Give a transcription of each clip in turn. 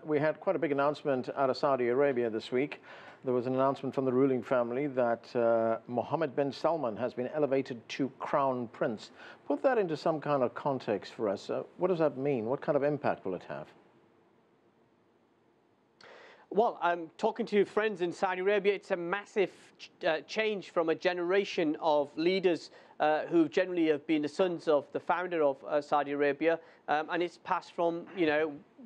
We had quite a big announcement out of Saudi Arabia this week. There was an announcement from the ruling family that Mohammed bin Salman has been elevated to crown prince. Put that into some kind of context for us. What does that mean? What kind of impact will it have? Well, I'm talking to friends in Saudi Arabia. It's a massive change from a generation of leaders who generally have been the sons of the founder of Saudi Arabia. And it's passed from,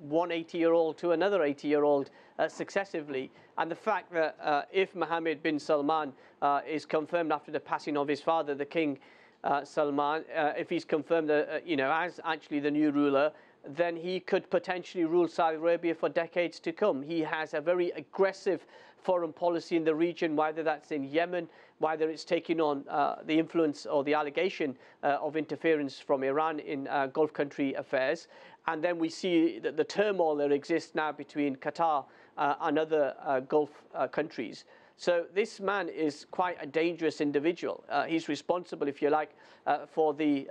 one 80-year-old to another 80-year-old successively. And the fact that if Mohammed bin Salman is confirmed after the passing of his father, the King Salman, if he's confirmed as actually the new ruler, then he could potentially rule Saudi Arabia for decades to come. He has a very aggressive foreign policy in the region, whether that's in Yemen, whether it's taking on the influence or the allegation of interference from Iran in Gulf country affairs. And then we see that the turmoil that exists now between Qatar and other Gulf countries. So this man is quite a dangerous individual. He's responsible, if you like, for the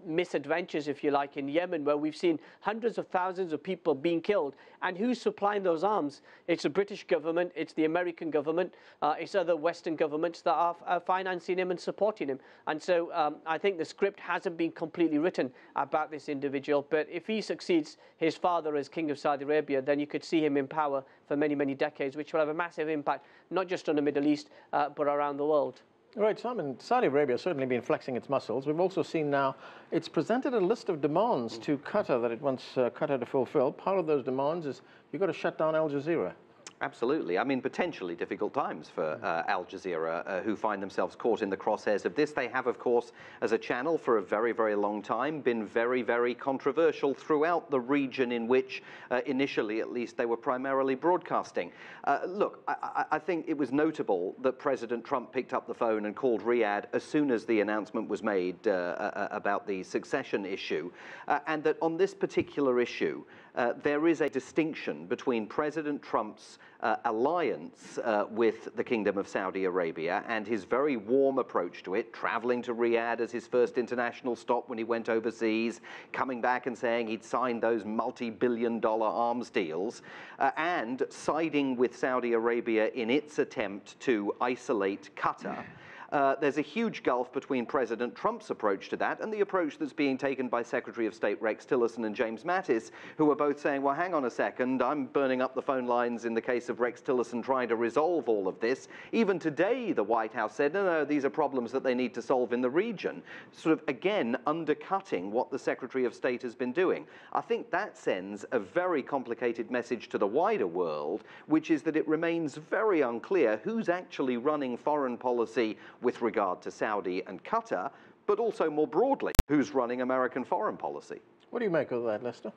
misadventures, if you like, in Yemen, where we've seen hundreds of thousands of people being killed. And who's supplying those arms? It's the British government, it's the American government, it's other Western governments that are financing him and supporting him. And so I think the script hasn't been completely written about this individual, but if he succeeds his father as King of Saudi Arabia, then you could see him in power for many, many decades, which will have a massive impact, not just on the Middle East, but around the world. Right, Simon, Saudi Arabia has certainly been flexing its muscles. We've also seen now it's presented a list of demands to Qatar that it wants Qatar to fulfill. Part of those demands is you've got to shut down Al Jazeera. Absolutely. I mean, potentially difficult times for Al Jazeera, who find themselves caught in the crosshairs of this. They have, of course, as a channel for a very, very long time, been very, very controversial throughout the region in which, initially at least, they were primarily broadcasting. Look, I think it was notable that President Trump picked up the phone and called Riyadh as soon as the announcement was made about the succession issue, and that on this particular issue, there is a distinction between President Trump's alliance with the Kingdom of Saudi Arabia and his very warm approach to it, traveling to Riyadh as his first international stop when he went overseas, coming back and saying he'd signed those multi-billion-dollar arms deals, and siding with Saudi Arabia in its attempt to isolate Qatar. There's a huge gulf between President Trump's approach to that and the approach that's being taken by Secretary of State Rex Tillerson and James Mattis, who are both saying, well, hang on a second, I'm burning up the phone lines in the case of Rex Tillerson trying to resolve all of this. Even today, the White House said, no, these are problems that they need to solve in the region, sort of, again, undercutting what the Secretary of State has been doing. I think that sends a very complicated message to the wider world, which is that it remains very unclear who's actually running foreign policy with regard to Saudi and Qatar, but also more broadly, who's running American foreign policy. What do you make of that, Lester?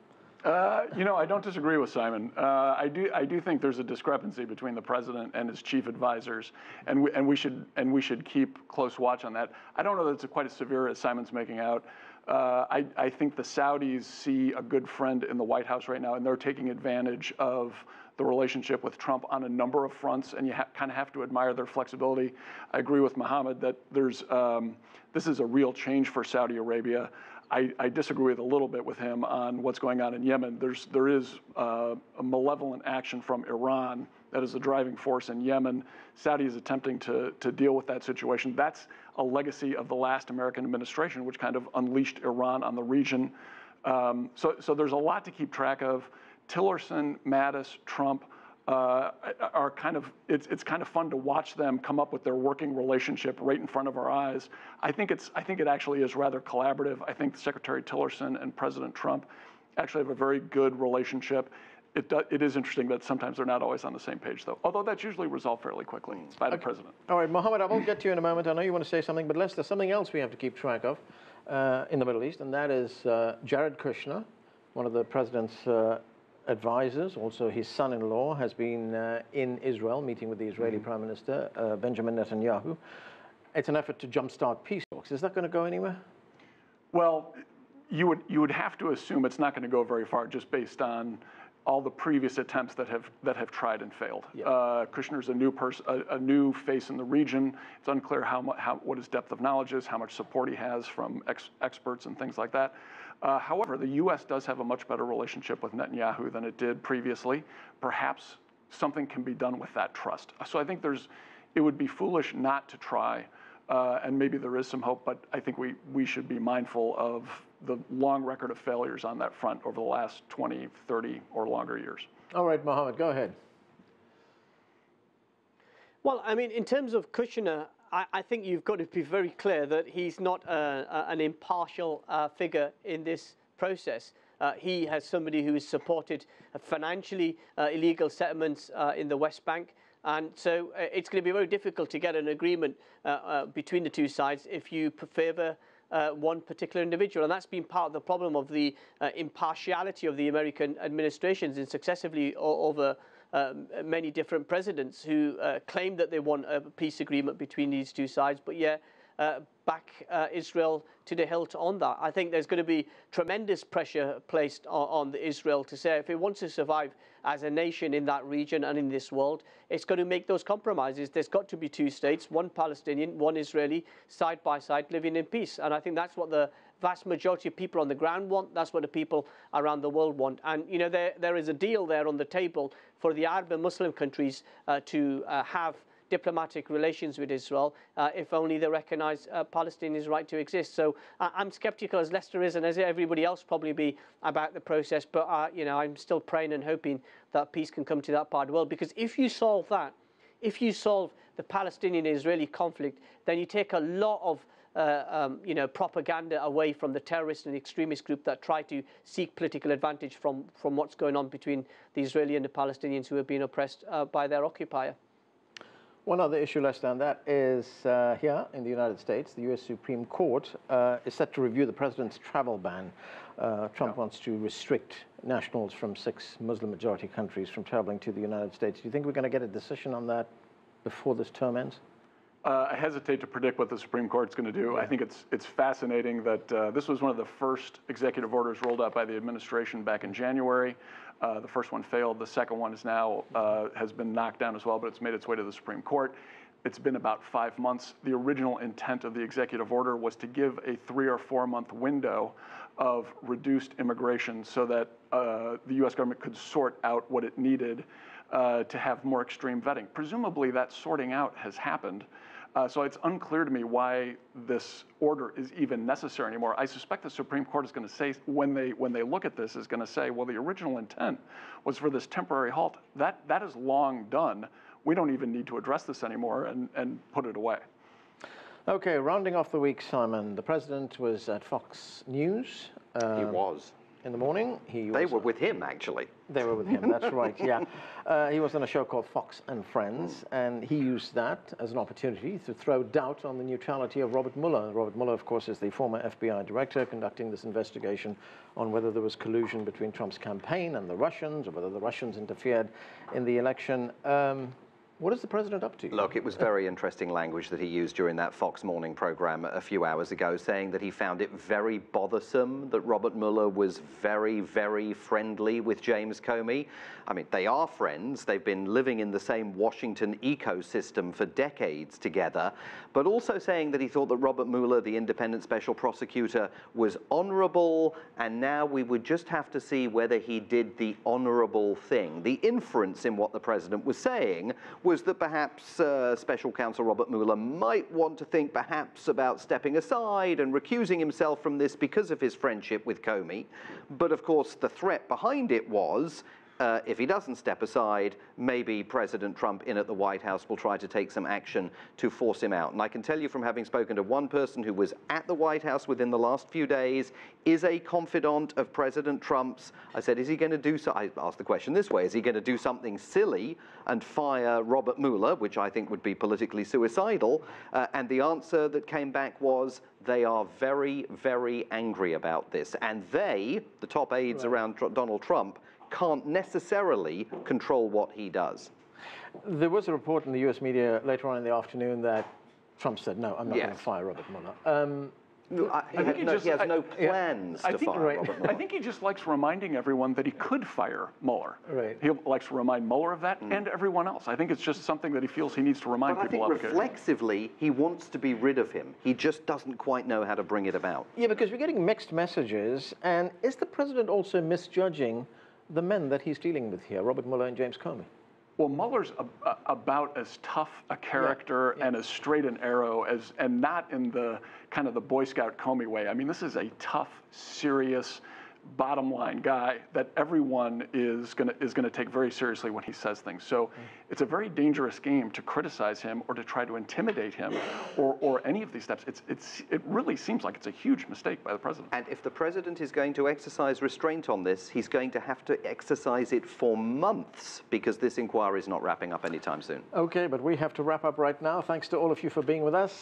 I don't disagree with Simon. I do think there's a discrepancy between the president and his chief advisors, and we should keep close watch on that. I don't know that it's quite as severe as Simon's making out. I think the Saudis see a good friend in the White House right now, and they're taking advantage of the relationship with Trump on a number of fronts, and you kind of have to admire their flexibility. I agree with Mohammed that this is a real change for Saudi Arabia. I disagree with a little bit with him on what's going on in Yemen. There is a malevolent action from Iran that is the driving force in Yemen. Saudi is attempting to deal with that situation. That's a legacy of the last American administration, which kind of unleashed Iran on the region. So there's a lot to keep track of. Tillerson, Mattis, Trump are kind of, it's kind of fun to watch them come up with their working relationship right in front of our eyes. I think it actually is rather collaborative. I think Secretary Tillerson and President Trump actually have a very good relationship. It is interesting that sometimes they're not always on the same page, though, although that's usually resolved fairly quickly by the president. All right, Mohammed, I will get to you in a moment. I know you want to say something, but Lester, something else we have to keep track of in the Middle East, and that is Jared Kushner, one of the president's advisors, also his son-in-law, has been in Israel meeting with the Israeli Prime Minister, Benjamin Netanyahu. It's an effort to jumpstart peace talks. Is that going to go anywhere? Well, you would have to assume it's not going to go very far just based on all the previous attempts that have tried and failed. Yeah. Kushner's a new face in the region. It's unclear what his depth of knowledge is, how much support he has from experts and things like that. However, the U.S. does have a much better relationship with Netanyahu than it did previously. Perhaps something can be done with that trust. So I think it would be foolish not to try, and maybe there is some hope, but I think we should be mindful of the long record of failures on that front over the last 20, 30 or longer years. All right, Mohammed, go ahead. Well, I mean, in terms of Kushner, I think you've got to be very clear that he's not an impartial figure in this process. He has somebody who has supported financially illegal settlements in the West Bank. And so it's going to be very difficult to get an agreement between the two sides if you favour one particular individual. And that's been part of the problem of the impartiality of the American administrations in successively over many different presidents who claim that they want a peace agreement between these two sides, but yet back Israel to the hilt on that. I think there's going to be tremendous pressure placed on Israel to say if it wants to survive as a nation in that region and in this world, it's going to make those compromises. There's got to be two states, one Palestinian, one Israeli, side by side, living in peace. And I think that's what the vast majority of people on the ground want. That's what the people around the world want. And, you know, there is a deal there on the table for the Arab and Muslim countries to have diplomatic relations with Israel, if only they recognise Palestinians' right to exist. So I'm sceptical, as Lester is, and as everybody else probably be, about the process. But you know, I'm still praying and hoping that peace can come to that part of the world. Because if you solve that, if you solve the Palestinian-Israeli conflict, then you take a lot of you know, propaganda away from the terrorist and extremist group that try to seek political advantage from what's going on between the Israeli and the Palestinians who have been oppressed by their occupier. One other issue, Lester, and that is here in the United States, the U.S. Supreme Court is set to review the president's travel ban. Trump wants to restrict nationals from 6 Muslim-majority countries from traveling to the United States. Do you think we're going to get a decision on that before this term ends? I hesitate to predict what the Supreme Court's going to do. Yeah. I think it's fascinating that this was one of the first executive orders rolled out by the administration back in January. The first one failed. The second one is now has been knocked down as well, but it's made its way to the Supreme Court. It's been about 5 months. The original intent of the executive order was to give a 3 or 4 month window of reduced immigration so that the U.S. government could sort out what it needed to have more extreme vetting. Presumably that sorting out has happened. So it's unclear to me why this order is even necessary anymore. I suspect the Supreme Court is going to say, when they look at this, is going to say, well, the original intent was for this temporary halt. That is long done. We don't even need to address this anymore and put it away. Okay, rounding off the week, Simon, the president was at Fox News. He was. In the morning. They were with him, actually. They were with him, that's right, yeah. He was on a show called Fox and Friends, and he used that as an opportunity to throw doubt on the neutrality of Robert Mueller. Robert Mueller, of course, is the former FBI director conducting this investigation on whether there was collusion between Trump's campaign and the Russians, or whether the Russians interfered in the election. What is the president up to? Look, it was very interesting language that he used during that Fox morning program a few hours ago, saying that he found it very bothersome that Robert Mueller was very, very friendly with James Comey. I mean, they are friends. They've been living in the same Washington ecosystem for decades together, but also saying that he thought that Robert Mueller, the independent special prosecutor, was honorable, and now we would just have to see whether he did the honorable thing. The inference in what the president was saying was that perhaps Special Counsel Robert Mueller might want to think perhaps about stepping aside and recusing himself from this because of his friendship with Comey. But of course, the threat behind it was, if he doesn't step aside, maybe President Trump in at the White House will try to take some action to force him out. And I can tell you from having spoken to one person who was at the White House within the last few days, is a confidant of President Trump's. I said, is he going to do so? I asked the question this way, is he going to do something silly and fire Robert Mueller, which I think would be politically suicidal? And the answer that came back was, they are very, very angry about this. And they, the top aides around Donald Trump, can't necessarily control what he does. There was a report in the US media later on in the afternoon that Trump said, no, I'm not going to fire Robert Mueller. He has no plans to fire Robert Mueller. I think he just likes reminding everyone that he could fire Mueller. Right. He likes to remind Mueller of that and everyone else. I think it's just something that he feels he needs to remind But people I of. think reflexively, he wants to be rid of him. He just doesn't quite know how to bring it about. Yeah, because we're getting mixed messages. And is the president also misjudging the men that he's dealing with here, Robert Mueller and James Comey? Well, Mueller's about as tough a character and as straight an arrow and not in the kind of the Boy Scout Comey way. I mean, this is a tough, serious, bottom line guy that everyone is gonna take very seriously when he says things. So it's a very dangerous game to criticize him or to try to intimidate him or any of these steps. It really seems like it's a huge mistake by the president. And if the president is going to exercise restraint on this, he's going to have to exercise it for months because this inquiry is not wrapping up anytime soon. Okay, but we have to wrap up right now. Thanks to all of you for being with us.